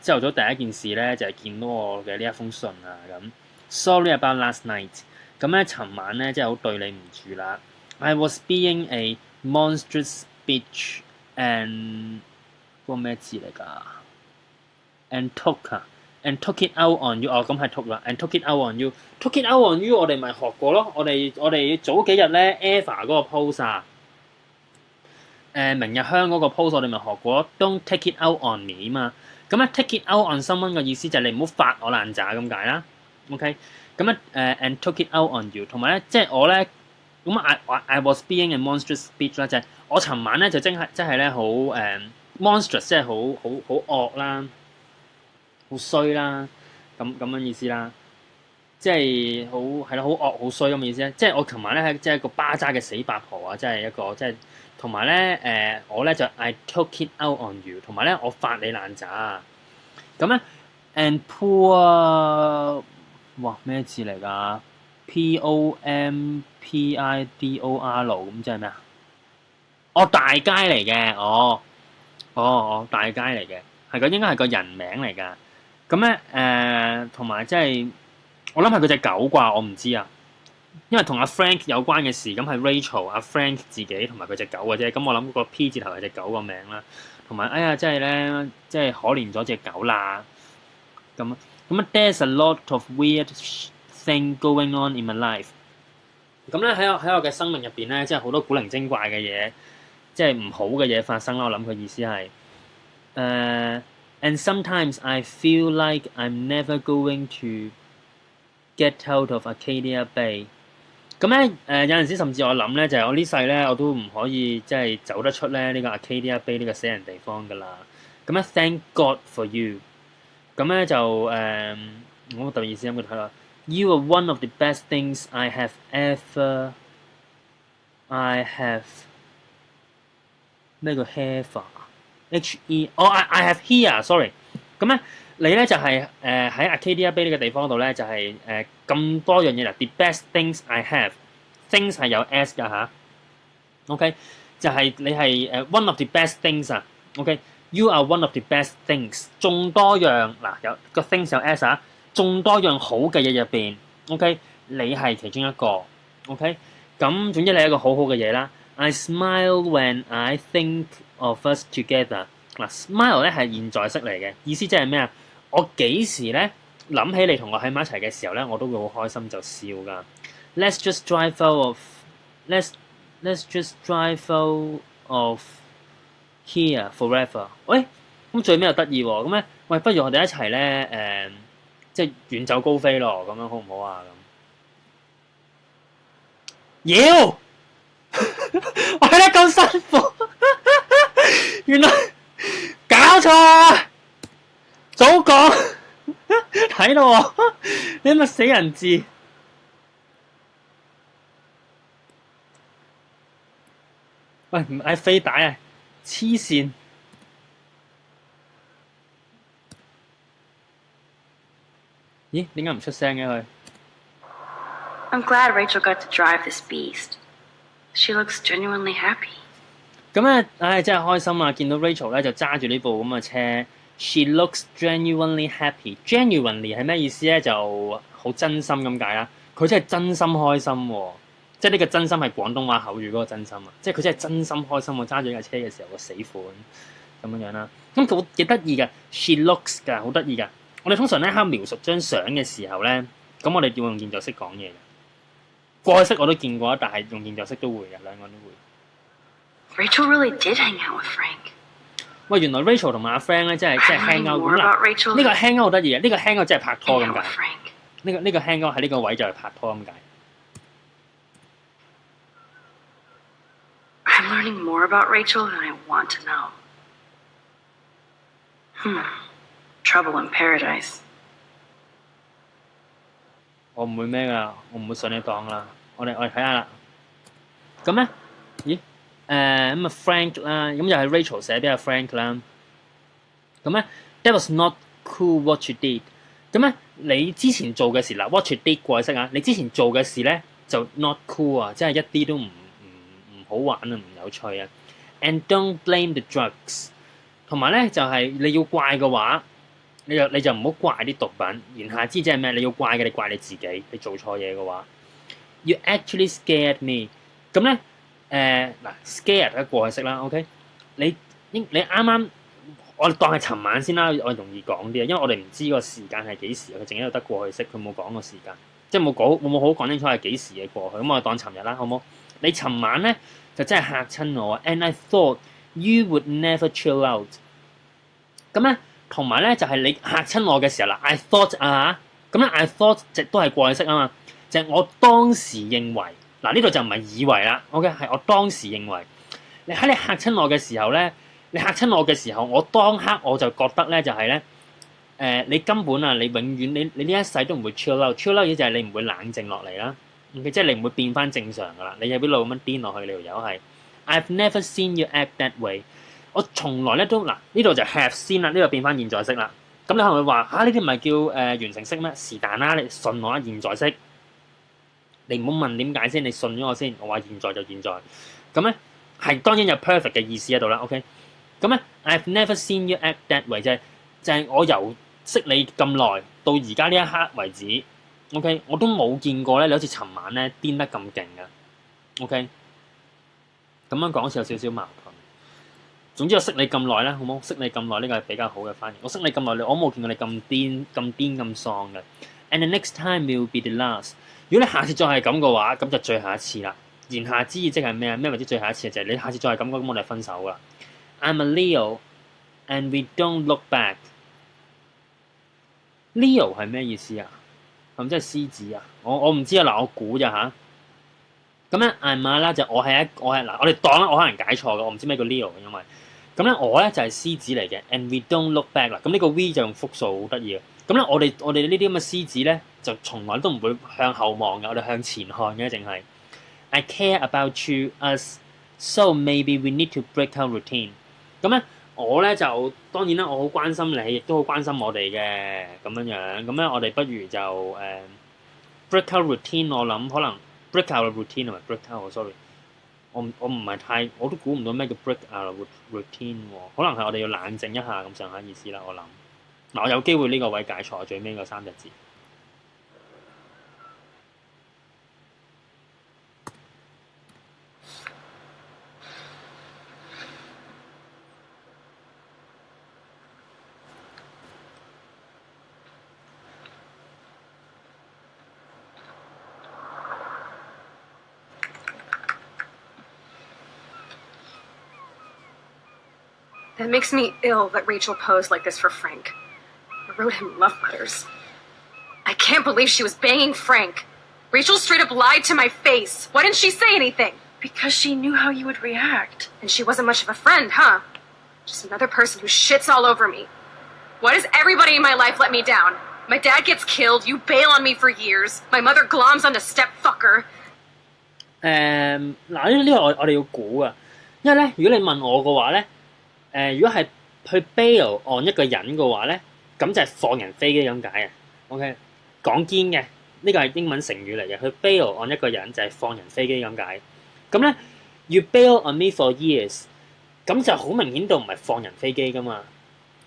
朝頭早第一件事咧就係見到我嘅呢一封信啊咁。Sorry about last night。咁咧尋晚咧真係好對你唔住啦。I was being a monstrous bitch and 嗰個咩字嚟㗎？and took it out on you。哦，咁係 took 啦。and took it out on you。took it out on you 我哋咪學過咯。我哋早幾日咧 Eva 嗰個 post 啊。明日香嗰個 post 我哋咪學過 ，Don't take it out on me 嘛。咁咧 take it out on someone 嘅意思就係你唔好發我爛渣咁解啦。OK，咁咧and took it out on you，同埋咧即係我咧咁I was being a monstrous bitch 啦，就係我尋晚咧就真係咧好monstrous， 即係好惡啦，好衰啦，咁樣意思啦。即係好係咯，好惡好衰咁嘅意思咧。即係我琴晚咧係即係一個巴渣嘅死八婆啊！即係一個即係同埋咧我咧就 I took it out on you， 同埋咧我發你爛渣啊！咁咧 and poor 哇咩字嚟㗎 ？Pompidor 咁即係咩啊？哦大街嚟嘅，大街嚟嘅，係應該係個人名嚟㗎。咁咧同埋即係。我諗係佢隻狗啩，我唔知啊。因為同阿 Frank 有關嘅事，咁係 Rachel、阿 Frank 自己同埋佢隻狗嘅啫。咁我諗個 P 字頭係隻狗個名啦。同埋哎呀，真係咧，即係可憐咗隻狗啦。咁，there's a lot of weird thing going on in my life。咁咧喺我嘅生命入邊咧，即係好多古靈精怪嘅嘢，即係唔好嘅嘢發生啦。我諗佢意思係and sometimes I feel like I'm never going to get out of Arcadia Bay。咁咧有陣時甚至我諗咧，就係我呢世咧我都唔可以即係走得出咧呢個 Arcadia Bay 呢個死人地方㗎啦。咁咧 Thank God for you。咁咧就我特別意思咁佢睇啦。You are one of the best things I have咩叫 have I have here，sorry。咁咧你咧就係喺 Arcadia Bay 呢個地方度咧就係咁多樣嘢啦。The best things I have，things 係有 s 㗎吓。OK， 就係你係one of the best things 啊。OK，you are one of the best things。眾多樣嗱有個 things 有 s 啊，眾多樣好嘅嘢入邊 ，OK， 你係其中一個 ，OK， 咁總之你係一個好好嘅嘢啦。I smile when I think of us together。嗱 ，smile 咧係現在式嚟嘅，意思即係咩啊？我幾時咧諗起你同我喺埋一齊嘅時候咧，我都會好開心就笑噶。Let's just drive out of here forever。喂，咁最尾又得意喎，咁咧，喂，不如我哋一齊咧即係遠走高飛咯，咁樣好唔好啊？咁，妖，我睇得咁辛苦，原來搞錯啊！早講，睇到喎，你咪死人字。喂，唔係飛帶啊，黐線！咦？點解唔出聲嘅佢？ I'm glad Rachel got to drive this beast. She looks genuinely happy. 咁咧，真係開心啊！見到 Rachel 咧就揸住呢部咁嘅車 ，She looks genuinely happy。Genuinely 係咩意思咧？就好真心咁解啦。佢真係真心開心喎，即係呢個真心係廣東話口語嗰個真心啊！即係佢真係真心開心喎，揸住架車嘅時候個死款咁樣啦。咁佢幾得意嘅 ，She looks 㗎，好得意㗎。我哋通常咧喺描述張相嘅時候咧，咁我哋要用現在式講嘢嘅。過去式我都見過，但係用現在式都會嘅，兩個都會。Rachel really did hang out with Frank. 喂，原來 Rachel 同埋阿 Frank 咧，真係 hang out 咁嗱。呢個 hang out 好得意嘅，呢個 hang out 真係拍拖咁解。呢個 hang out 喺呢個位就係拍拖咁解。I'm learning more about Rachel than I want to know. Trouble in paradise. 我唔會咩噶，我唔會上你當啦。我哋睇下啦。咁咧，咦？咁啊 Frank 啦，咁又係 Rachel 寫俾阿 Frank 啦。咁咧 ，That was not cool what you did。咁咧，你之前做嘅事啦，what you did 過去式啊，你之前做嘅事咧就 not cool 啊，即係一啲都唔好玩啊，唔有趣啊。And don't blame the drugs。同埋咧就係你要怪嘅話，你就唔好怪啲毒品。言下之即係咩？你要怪嘅，你怪你自己。你做錯嘢嘅話 ，You actually scared me。咁咧嗱 ，scared 係過去式啦。OK，你啱啱我哋當係尋晚先啦，我容易講啲啊，因為我哋唔知個時間係幾時，佢淨係得過去式，佢冇講個時間，即係冇好講清楚係幾時嘅過去。咁我哋當尋日啦，好冇？你尋晚咧就真係嚇親我啊 ！And I thought you would never chill out。咁咧，同埋咧就係你嚇親我嘅時候啦。I thought 啊，咁咧 I thought 即都係過去式啊嘛，就係我當時認為嗱，呢度就唔係以為啦。OK， 係我當時認為你嚇親我嘅時候咧，我當刻我就覺得咧就係咧你根本啊，你永遠你呢一世都唔會 chill out。chill out 嘅就係你唔會冷靜落嚟啦。即係你唔會變翻正常噶啦，你喺邊度咁樣癲落去，你條友係 I've never seen you act that way。我從來咧都嗱，呢度就 have seen 啦，呢度變翻現在式啦。咁你可能會話呢啲唔係叫完成式咩？是但啦，你信我啦，現在式。你唔好問點解先，你信咗我先。我話現在就現在。咁咧係當然有 perfect 嘅意思喺度啦。OK， 咁咧 I've never seen you act that way 就係我由識你咁耐到而家呢一刻為止。OK， 我都冇見過咧，你好似尋晚咧癲得咁勁嘅。OK， 咁樣講好似有少少矛盾。總之我識你咁耐啦，好冇？識你咁耐呢個係比較好嘅翻譯。我識你咁耐，我冇見過你咁癲咁喪嘅。And the next time will be the last。如果你下次再係咁嘅話，咁就最後一次啦。言下之意即係咩啊？咩為之最後一次？就係你下次再係咁，咁我哋分手噶啦。I'm a Leo and we don't look back。Leo 係咩意思啊？係咪即係獅子啊？我唔知啊，嗱我估咋嚇。咁咧 I'm a 啦，就我係嗱，我哋當啦，我可能解錯嘅，我唔知咩叫 Leo 因為咁咧我咧就係獅子嚟嘅 ，and we don't look back 啦。咁呢個 V 就用複數，好得意嘅。咁咧我哋呢啲咁嘅獅子咧，就從來都唔會向後望嘅，我哋向前看嘅，淨係 I care about you us so maybe we need to break our routine。咁咧我咧就當然啦，我好關心你，亦都好關心我哋嘅咁樣樣。咁咧我哋不如就break our routine。我諗可能 break our routine 同埋 break our，sorry， 我唔係太，我都估唔到咩叫 break our routine 喎。可能係我哋要冷靜一下咁上下意思啦。我諗嗱，我有機會呢個位解錯最尾嗰3隻字。That makes me ill that Rachel posed like this for Frank. I wrote him love letters. I can't believe she was banging Frank. Rachel straight up lied to my face. Why didn't she say anything? Because she knew how you would react. And she wasn't much of a friend, huh? Just another person who shits all over me. Why does everybody in my life let me down? My dad gets killed, you bail on me for years. My mother gloms onto stepfucker. 嗱呢個我哋要估啊，因為咧如果你問我嘅話咧。如果係去 bail on 一個人嘅話咧，咁就係放人飛機咁解啊。OK， 講堅嘅呢個係英文成語嚟嘅，去 bail on 一個人就係放人飛機咁解。咁咧 you bail on me for years， 咁就好明顯到唔係放人飛機噶嘛。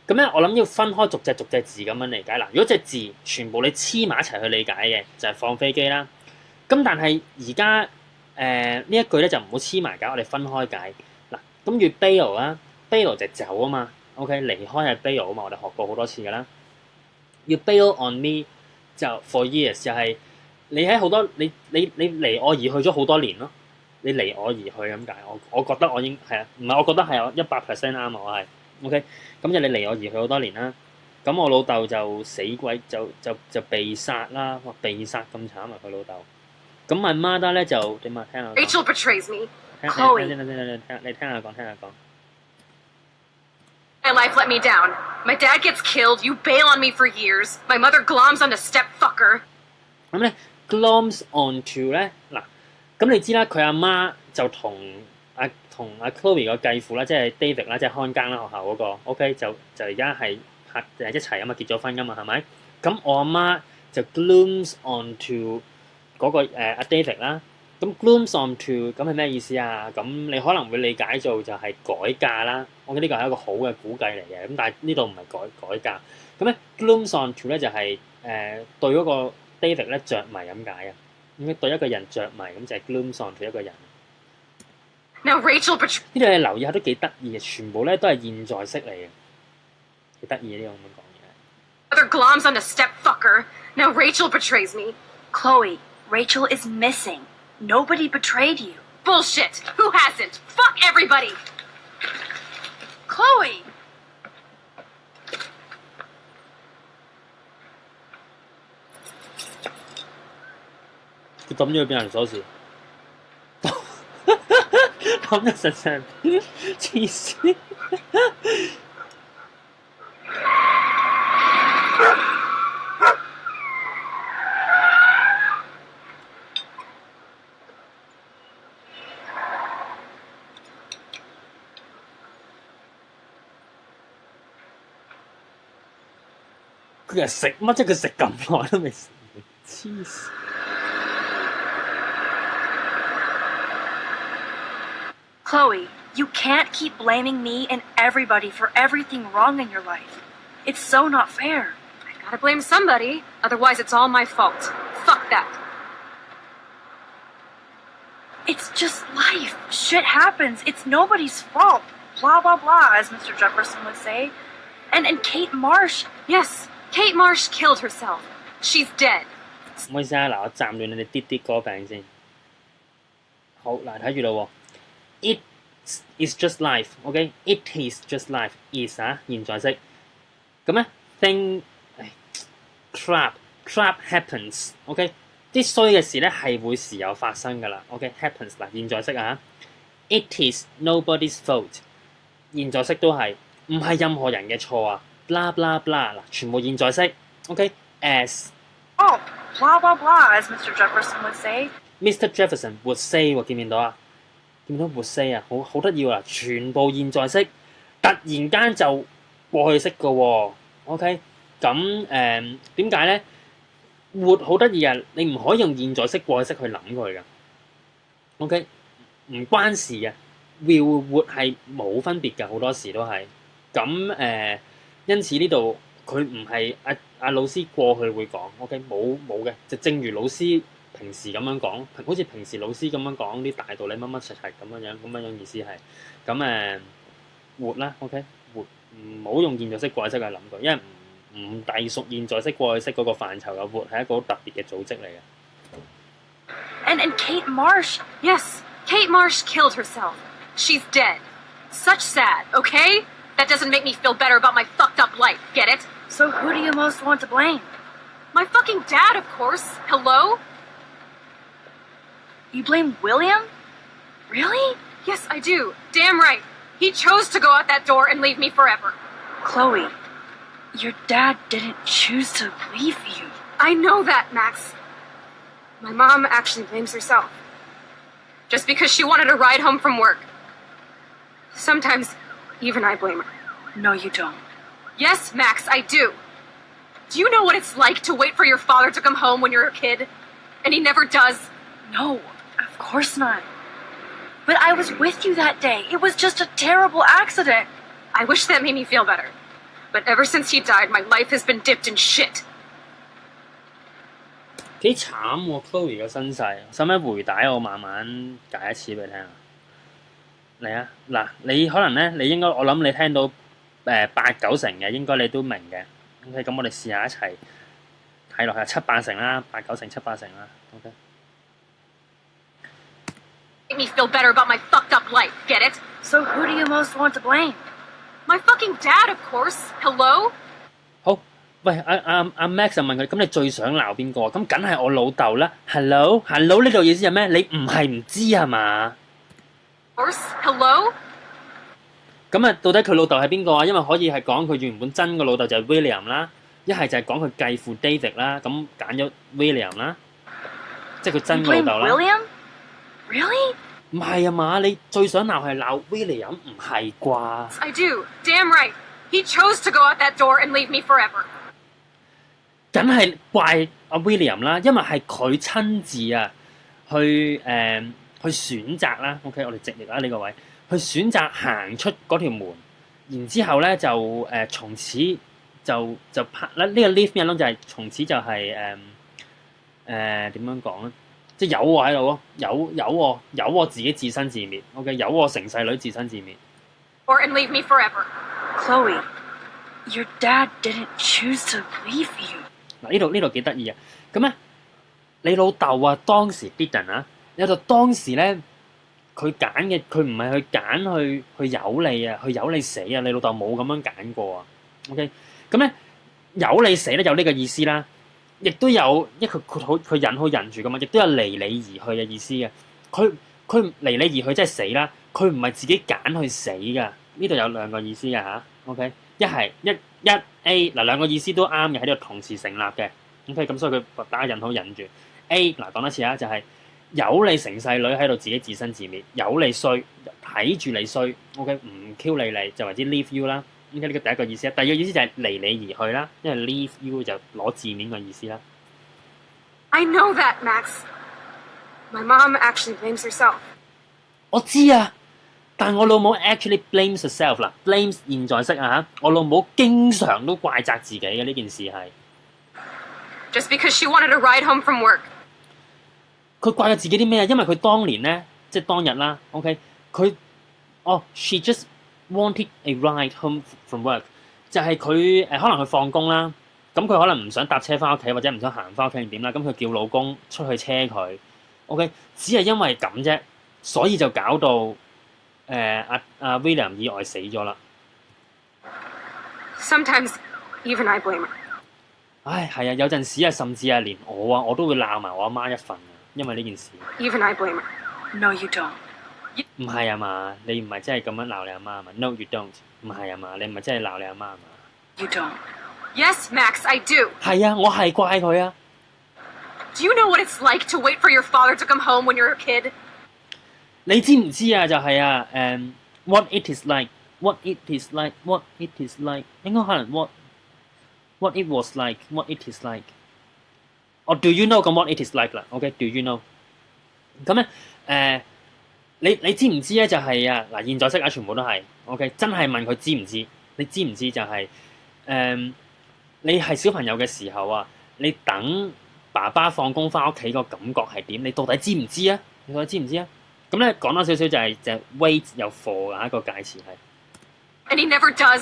咁咧我諗要分開逐隻字咁樣理解啦。如果隻字全部你黐埋一齊去理解嘅，就係放飛機啦。咁但係而家呢一句咧就唔好黐埋解，我哋分開解嗱。咁要 bail 啦。bail 就走啊嘛 ，OK 離開係 bail 啊嘛，我哋學過好多次噶啦。要 bail on me 就 for years 就係你喺好多你離我而去咗好多年咯，你離我而去咁解。我覺得我應係啊，唔係我覺得係我100% 啱啊，我係 OK。咁就你離我而去好多年啦。咁我老豆就死鬼就被殺啦，哇被殺咁慘啊佢老豆。咁 my mother 咧就點啊？聽下。Rachel betrays me. 你 Chloe. 聽下講。My life let me down. My dad gets killed, you bail on me for years. My mother gloms onto stepfucker. 咁咧 glom onto 咧嗱，咁你知啦，佢阿媽就同阿 Chloe 個繼父啦，即係 David 啦，即係看更啦學校嗰個 ，OK 就而家係一齊啊嘛，結咗婚噶嘛，係咪？咁我阿媽就 glooms onto 嗰個阿 David 啦。咁 glooms onto 咁係咩意思啊？咁你可能會理解做就係改嫁啦。我覺得呢個係一個好嘅估計嚟嘅。咁但係呢度唔係改嫁。咁咧 glooms onto 咧就係對嗰個 David 咧着迷咁解啊。咁對一個人着迷咁就係 glooms onto 一個人。Now Rachel betrayed. 呢度你留意下都幾得意嘅，全部咧都係現在式嚟嘅，幾得意呢個咁樣講嘢。Other gloms on a stepfucker. Now Rachel betrays me. Chloe, Rachel is missing. Nobody betrayed you. Bullshit. Who hasn't? Fuck everybody. Chloe!佢抌咗去邊人鎖匙？抌咗實上黐線！佢係食乜啫？佢食咁耐都未食，黐線！ Chloe, you can't keep blaming me and everybody for everything wrong in your life. It's so not fair. I gotta blame somebody. Otherwise, it's all my fault. Fuck that. It's just life. Shit happens. It's nobody's fault. Blah, blah, blah, as Mr. Jefferson would say. And Kate Marsh. Yes, Kate Marsh killed herself. She's dead. 唔好意思啊，嗱，我暫亂你哋啲歌病先。好，嗱，睇住咯喎。It is just life，OK？It is just life，is 啊，現在式。咁咧，thing，crap happens，OK？啲衰嘅事咧係會時有發生㗎啦，OK？happens 嗱，現在式啊。It is nobody's fault，現在式都係唔係任何人嘅錯啊。blah blah blah 嗱，全部現在式，OK？As Oh, blah, blah, blah, as Mr. Jefferson would say. Mr. Jefferson would say 喎，見唔見到啊？見唔見到 would say 啊？好得意喎！全部現在式，突然間就過去式嘅喎。OK， 咁點解咧？would 好得意啊！你唔可以用現在式過去式去諗佢㗎。OK， 唔關事嘅。will would 係冇分別嘅，好多時都係。咁因此呢度佢唔係阿老師過去會講 ，OK 冇嘅，就正如老師平時咁樣講，好似平時老師咁樣講啲大道理乜乜柒柒咁樣意思係，咁活啦 ，OK 活唔好用現在式過去式去諗佢，因為唔隸屬現在式過去式嗰個範疇嘅活係一個好特別嘅組織嚟嘅。And Kate Marsh. Yes, Kate Marsh killed herself. She's dead. Such sad, okay? That doesn't make me feel better about my fucked up life, get it? So who do you most want to blame? My fucking dad, of course. Hello? You blame William? Really? Yes, I do. Damn right. He chose to go out that door and leave me forever. Chloe, your dad didn't choose to leave you. I know that, Max. My mom actually blames herself. Just because she wanted a ride home from work. Sometimes, even I blame her. No, you don't. Yes, Max, I do. Do you know what it's like to wait for your father to come home when you're a kid? And he never does? No, of course not. But I was with you that day. It was just a terrible accident. I wish that made me feel better. But ever since he died, my life has been dipped in shit. 幾慘喎 ，Chloe 嘅身世，使唔使回帶我慢慢解一次俾你聽啊？嚟啊！嗱，你可能咧，你應該我諗你聽到8、9成嘅，應該你都明嘅。OK， 咁我哋試下一齊睇落去7、8成啦，8、9成、7、8成啦。OK。Make me feel better about my fucked up life, get it? So who do you most want to blame? My fucking dad, of course. Hello? 好，喂，阿 Max 就問佢，咁你最想鬧邊個啊？咁梗係我老豆啦。Hello 呢度意思係咩？你唔係唔知係嘛？ Of course. Hello? 咁啊，到底佢老豆係邊個啊？因為可以係講佢原本真個老豆就係 William 啦，一係就係講佢繼父 David 啦。咁揀咗 William 啦。即係佢真 You 嘅 blame 老豆啦。 William? Really? 唔係啊嘛，你最想鬧係鬧 William 唔係啩？ I do. Damn right. He chose to go out that door and leave me forever. 梗係怪阿 William 啦，因為係佢親自啊去選擇啦。OK， 我哋直譯啦呢個位，去選擇行出嗰條門，然之後咧就從此就拍啦。呢個 leave me alone 就係從此就係點樣講咧？即係有我喺度咯，有我自己自生自滅。OK， 有我成世女自生自滅。Or and leave me forever. Chloe, your dad didn't choose to leave you. 嗱呢度幾得意啊！咁咧，你老豆啊當時 didn't 啊，你老豆當時咧佢揀嘅，佢唔係去揀去由你啊，去由你死啊！你老豆冇咁樣揀過啊。OK， 咁咧由你死咧有呢個意思啦，亦都有佢忍好忍住噶嘛，亦都有離你而去嘅意思嘅。佢離你而去即係死啦，佢唔係自己揀去死噶。呢度有兩個意思嘅嚇。OK， 一係一 A 嗱兩個意思都啱嘅，喺度同時成立嘅。OK， 咁所以佢打引好忍住 A 嗱講多次啊，就係、是、有你成世女喺度自己自生自滅，有你衰睇住你衰。OK， 唔 Q 你就為之 leave you 啦。OK， 呢個第一個意思。第二個意思就係離你而去啦，因為 leave you 就攞字面嘅意思啦。I know that, Max. My mom actually blames herself. 我知啊。但我老母 actually blames herself 啦 ，blames 現在式啊嚇，我老母經常都怪責自己嘅呢件事係。Just because she wanted a ride home from work. 佢怪責自己啲咩啊？因為佢當年咧，即係當日啦 ，OK， 佢she just wanted a ride home from work， 就係佢可能佢放工啦，咁佢可能唔想搭車翻屋企或者唔想行翻屋企定點啦，咁佢叫老公出去車佢 ，OK， 只係因為咁啫，所以就搞到。阿 William 意外死咗啦。Sometimes even I blame her. 唉，係啊，有陣時啊，甚至係連我都會鬧埋我阿媽一份啊，因為呢件事。Even I blame her. No, you don't. 唔係啊嘛，你唔係真係咁樣鬧你阿媽啊嘛 ？No, you don't。唔係啊嘛，你唔係真係鬧你阿媽啊嘛 You don't. Yes, Max, I do. 係啊，我係怪佢啊。Do you know what it's like to wait for your father to come home when you're a kid? 你知唔知啊？就係啊，what it is like，what it is like，what it is like， 應該可能 what it was like，what it is like。哦 ，do you know 咁 what it is like 啦 ？OK，do you know？咁咧你知唔知咧？就係啊嗱，現在式啊，全部都係 OK， 真係問佢知唔知？你知唔知就係你係小朋友嘅時候啊，你等爸爸放工翻屋企個感覺係點？你到底知唔知啊？你到底知唔知啊？咁咧講多少少就係 wait 有 for 嘅一個介詞係。And he never does.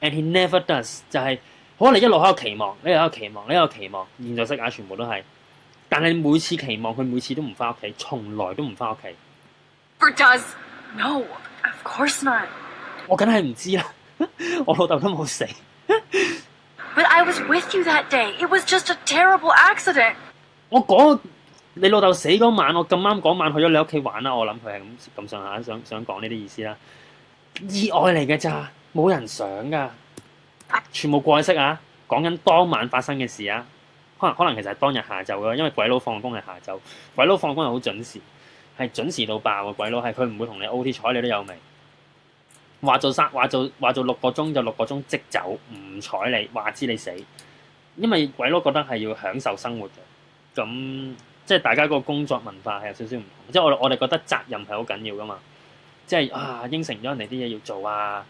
And he never does 就係可能你一路喺度期望，你一路喺度期望，你一路期望，現在式啊全部都係。但係每次期望佢每次都唔翻屋企，從來都唔翻屋企。Never does. No, of course not. 我梗係唔知啦，我老豆都冇死。 But I was with you that day. It was just a terrible accident. 我講你老豆死嗰晚，我咁啱嗰晚去咗你屋企玩啦，我諗佢係咁上下想講呢啲意思啦。意外嚟嘅咋，冇人想噶，全部過去式啊！講緊當晚發生嘅事啊，可能其實係當日下晝咯，因為鬼佬放工係下晝，鬼佬放工係好準時，係準時到爆嘅鬼佬係佢唔會同你 OT 睬你都有味。話做6個鐘就6個鐘即走，唔睬你，話知你死。因為鬼佬覺得係要享受生活嘅，咁即係大家個工作文化係有少少唔同。即係我哋覺得責任係好緊要噶嘛，即係啊應承咗人哋啲嘢要做啊，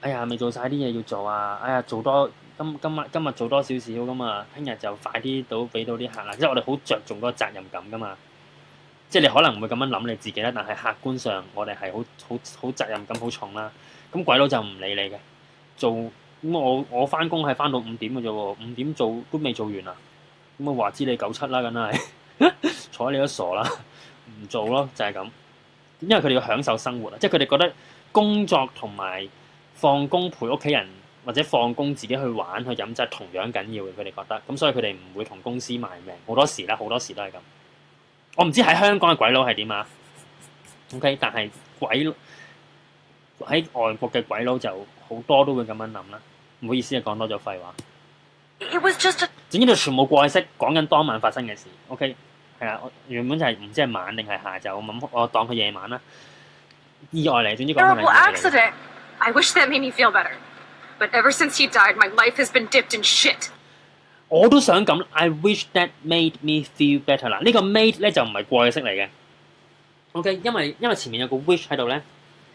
哎呀未做晒啲嘢要做啊，哎呀做多今日做多少少咁啊，聽日就快啲俾到啲客啦。即係我哋好着重嗰個責任感噶嘛。即係你可能唔會咁樣諗你自己啦，但係客觀上我哋係好責任感好重啦。咁鬼佬就唔理你嘅，做咁我翻工係翻到5點嘅啫喎，5點做都未做完啊！咁我話知你97啦，梗係睬你都傻啦，唔做咯就係咁。因為佢哋要享受生活啊，即係佢哋覺得工作同埋放工陪屋企人或者放工自己去玩去飲酒同樣緊要嘅，佢哋覺得。咁所以佢哋唔會同公司賣命，好多時都係咁。我唔知喺香港嘅鬼佬係點啊 ？OK， 但係喺外國嘅鬼佬就好多都會咁樣諗啦。唔好意思啊，講多咗廢話。It was just a... 總之就全部過去式講緊當晚發生嘅事。OK，係啦，我原本就係唔知係晚定係下晝，我當佢夜晚啦。意外嚟，總之講佢係意 Terrible 外嚟。 accident. I wish that made me feel better. But ever since he died, my life has been dipped in shit. 我都想咁。I wish that made me feel better 啦。呢個 made 咧就唔係過去式嚟嘅。OK，因為前面有個 wish 喺度咧，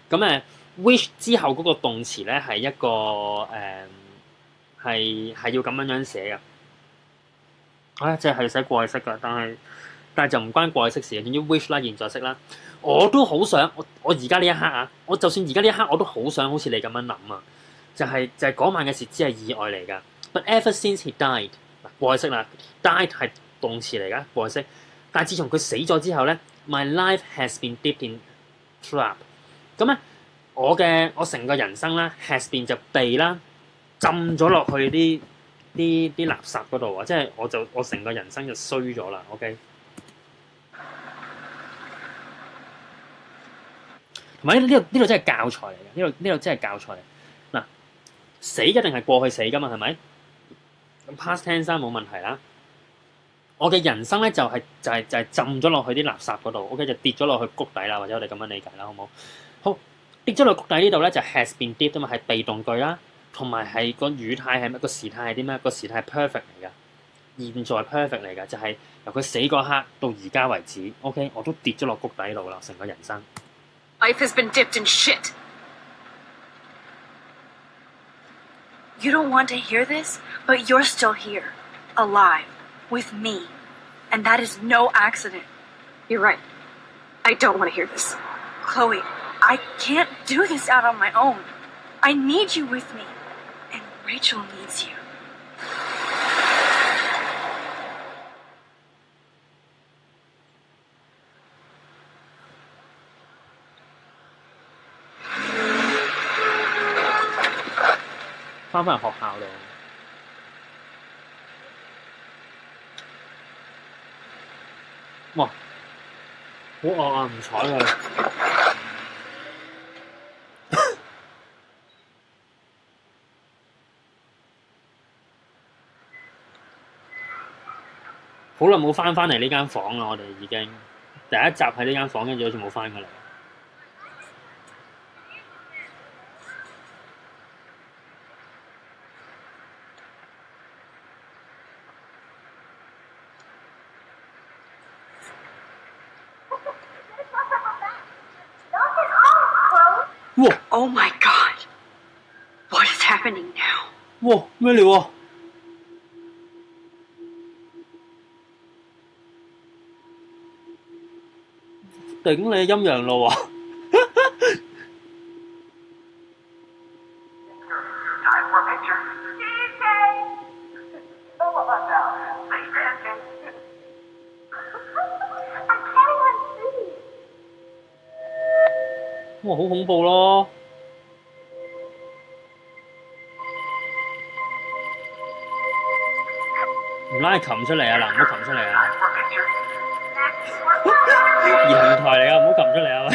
咁wish 之後嗰個動詞咧係一個係要咁樣寫嘅。即係寫過去式㗎，但係就唔關過去式事嘅。總之 wish 啦，現在式啦，我都好想我而家呢一刻啊，我就算而家呢一刻我都好想好似你咁樣諗啊，就係嗰晚嘅事只係意外嚟㗎。But ever since he died， 過去式啦 ，died 係動詞嚟㗎，過去式。但係自從佢死咗之後咧 ，my life has been dipped in trap。咁咧，我成個人生咧 has been 就被啦浸咗落去啲垃圾嗰度啊！即係我成個人生就衰咗啦。OK， 同埋呢度真係教材嚟嘅，呢度真係教材嚟。嗱，死一定係過去死㗎嘛，係咪？咁 past tense 冇問題啦。我嘅人生咧就係浸咗落去啲垃圾嗰度 ，OK 就跌咗落去谷底啦，或者我哋咁樣理解啦，好唔好？好，跌咗落谷底呢度咧就 has been dipped 啊嘛，係被動句啦，同埋係個語態係乜？個時態係啲咩？個時態係 perfect 嚟㗎，現在 perfect 嚟㗎，就係由佢死嗰刻到而家為止 ，OK 我都跌咗落谷底度啦，成個人生。Life has been dipped in shit. You don't want to hear this, but you're still here, alive, with me. And that is no accident. You're right. I don't want to hear this. Chloe, I can't do this out on my own. I need you with me. And Rachel needs you. Rachel 翻學校度。哇！好惡啊！唔睬佢。好耐冇翻嚟呢間房啦，我哋已經第一集喺呢間房，跟住好似冇翻過嚟。哇 Oh my god. What is happening now? 哇！咩料啊？頂你陰陽路啊！哇！好恐怖咯！唔拉琴出嚟啊！嗱，唔好琴出嚟啊！兒童台嚟噶，唔好擒出嚟啊！喂，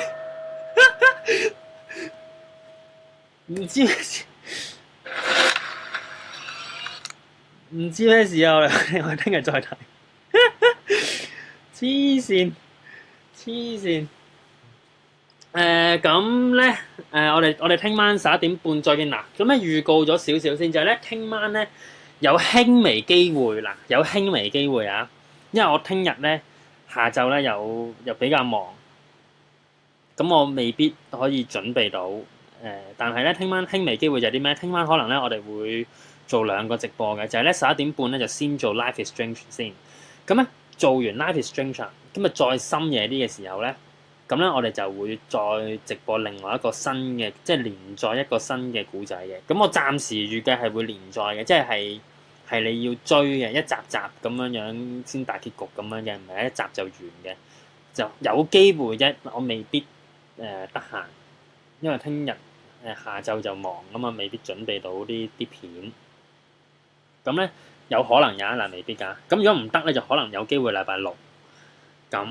唔知咩事，唔知咩事啊！我哋聽日再睇。黐線，黐線。咁咧，我哋聽晚11點半再見嗱。咁咧預告咗少少先，就係咧聽晚咧有輕微機會嗱，有輕微機會啊！因為我聽日咧下晝咧又比較忙，咁我未必可以準備到。但係咧聽晚輕微機會就係啲咩？聽晚可能咧我哋會做2個直播嘅，就係咧11點半咧就先做 Life is Strange 先。咁咧做完 Life is Strange，咁啊再深夜啲嘅時候咧。咁咧，我哋就會再直播另外一個新嘅，即係連載一個新嘅故仔嘅。咁我暫時預計係會連載嘅，即係你要追嘅，一集集咁樣先大結局咁樣嘅，唔係一集就完嘅。就有機會啫，我未必得閒，因為聽日下晝就忙啊嘛，未必準備到啲片。咁咧有可能有一嗱，未必㗎。咁如果唔得咧，就可能有機會禮拜六。咁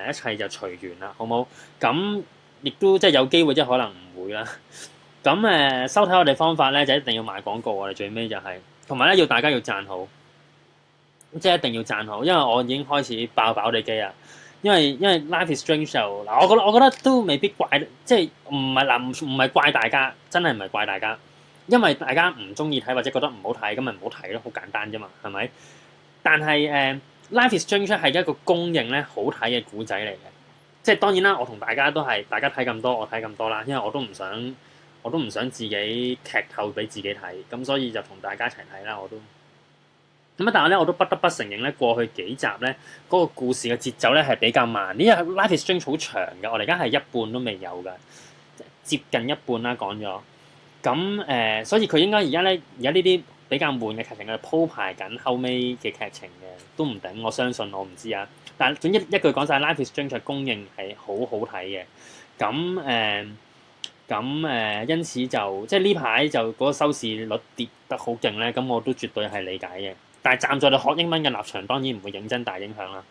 一切就隨緣啦，好冇？咁亦都即係有機會，即係可能唔會啦。咁收睇我哋方法咧，就一定要賣廣告。我哋最尾就係同埋咧，大家要讚好，即係一定要讚好，因為我已經開始爆地機啊！因為 Life is Strange 就嗱，我覺得都未必怪，即係唔係怪大家，真係唔係怪大家，因為大家唔中意睇或者覺得唔好睇，咁咪唔好睇咯，好簡單啫嘛，係咪？但係Life is Strange 係一個公認咧好睇嘅古仔嚟嘅，即係當然啦，我同大家都係大家睇咁多，我睇咁多啦，因為我都唔想自己劇透俾自己睇，咁所以就同大家一齊睇啦，我都。咁啊！但係咧，我都不得不承認咧，過去幾集咧嗰個故事嘅節奏咧係比較慢。呢個 Life is Strange 好長嘅，我哋而家係一半都未有嘅，接近一半啦講咗。咁所以佢應該而家呢啲比較悶嘅劇情，佢鋪排緊後尾嘅劇情嘅，都唔定。我相信我唔知啊。但係總之一句講晒 Life is Strange 係公認係好好睇嘅。咁因此就即係呢排就嗰個收視率跌得好勁咧，咁我都絕對係理解嘅。但係站在你學英文嘅立場，當然唔會認真大影響啦。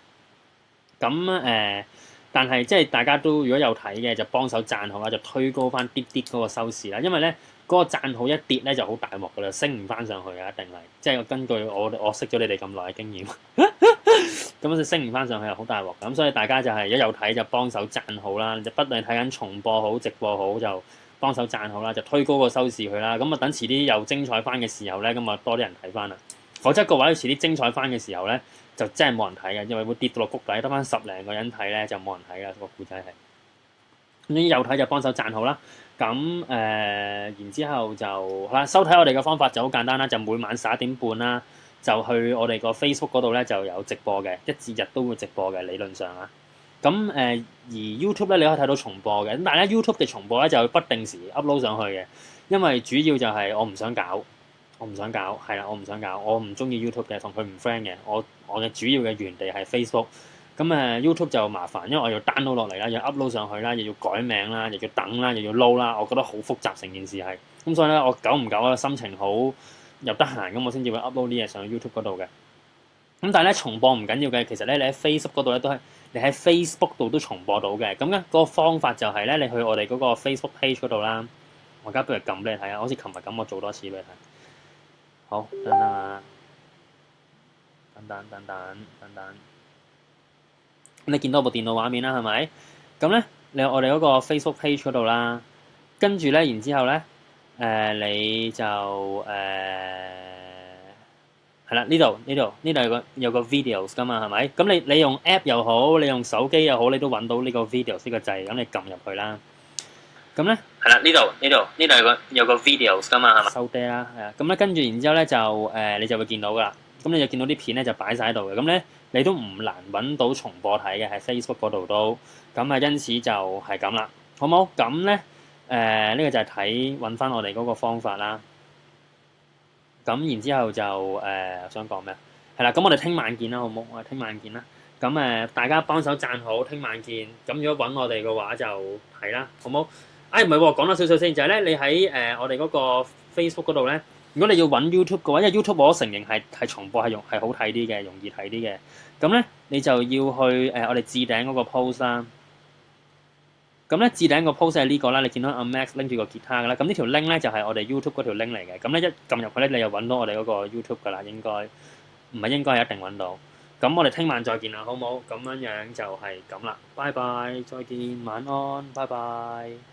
咁但係即係大家都如果有睇嘅，就幫手讚好啦，就推高翻啲嗰個收視啦。因為咧嗰個讚好一跌咧就好大鑊噶啦，升唔翻上去啊，一定係。即係根據我識咗你哋咁耐嘅經驗，咁就升唔翻上去係好大鑊。咁所以大家就係一有睇就幫手讚好啦，就不論睇緊重播好直播好就幫手讚好啦，就推高個收視佢啦。咁啊等遲啲又精彩翻嘅時候咧，咁啊多啲人睇翻啦。否則個位遲啲精彩翻嘅時候咧，就真係冇人睇嘅，因為會跌到落谷底，得翻10零個人睇咧，就冇人睇啦。個故仔係咁，有睇就幫手讚好啦。咁然之後就好啦，收睇我哋嘅方法就好簡單啦，就每晚11點半啦，就去我哋個 Facebook 嗰度咧就有直播嘅，一至日都會直播嘅理論上啊。咁而 YouTube 咧你可以睇到重播嘅，咁但係咧 YouTube 嘅重播咧就不定時 upload 上去嘅，因為主要就係我唔想搞，係啦，我唔想搞，我唔中意 YouTube 嘅，同佢唔 friend 嘅，我嘅主要嘅原地係 Facebook。咁YouTube 就麻煩，因為我要 download 落嚟啦，要 upload 上去啦，又要改名啦，又要等啦，又要撈啦，我覺得好複雜成件事係。咁所以咧，我久唔久啊，心情好又得閒咁，我先至會 upload 啲嘢上去 YouTube 嗰度嘅。咁但係咧重播唔緊要嘅，其實咧你喺 Facebook 嗰度咧都係你喺 Facebook 度都重播到嘅。咁咧嗰個方法就係咧，你去我哋嗰個 Facebook page 嗰度啦。我而家不如撳俾你睇下，好似琴日咁，我做多次俾你睇。好，等等啊，等。你見到部電腦畫面啦，係咪？咁咧，你我哋嗰個 Facebook page 嗰度啦，跟住咧，然之後咧，你就係啦，呢度有個 videos 噶嘛，係咪？咁你用 app 又好，你用手機又好，你都揾到呢個 videos 呢個掣，咁你撳入去啦。咁咧係啦，呢度有個 videos 噶嘛，係咪？收爹啦，係啊。咁咧跟住然之後咧就你就會見到噶啦。咁你就見到啲片咧就擺晒喺度嘅。咁咧你都唔難揾到重播睇嘅，喺 Facebook 嗰度都。咁啊，因此就係咁啦，好冇？咁咧呢個就係揾翻我哋嗰個方法啦。咁然之後就我想講咩？係啦，咁我哋聽晚見啦，好冇？我哋聽晚見啦。咁大家幫手讚好，聽晚見。咁如果揾我哋嘅話就睇啦，好冇？唔係喎，講多少少先，就係咧，你喺我哋嗰個 Facebook 嗰度咧，如果你要揾 YouTube 嘅話，因為 YouTube 我承認係重播係好睇啲嘅，容易睇啲嘅。咁咧，你就要去我哋置頂嗰個 post 啦。咁咧，置頂個 post 係呢個啦，你見到阿 Max 拎住個吉他㗎啦。咁呢條 link 咧就係我哋 YouTube 嗰條 link 嚟嘅。咁咧一撳入去咧，你就揾到我哋嗰個 YouTube 㗎啦，應該唔係應該係一定揾到。咁我哋聽晚再見啦，好冇？咁樣就係咁啦，拜拜，再見，晚安，拜拜。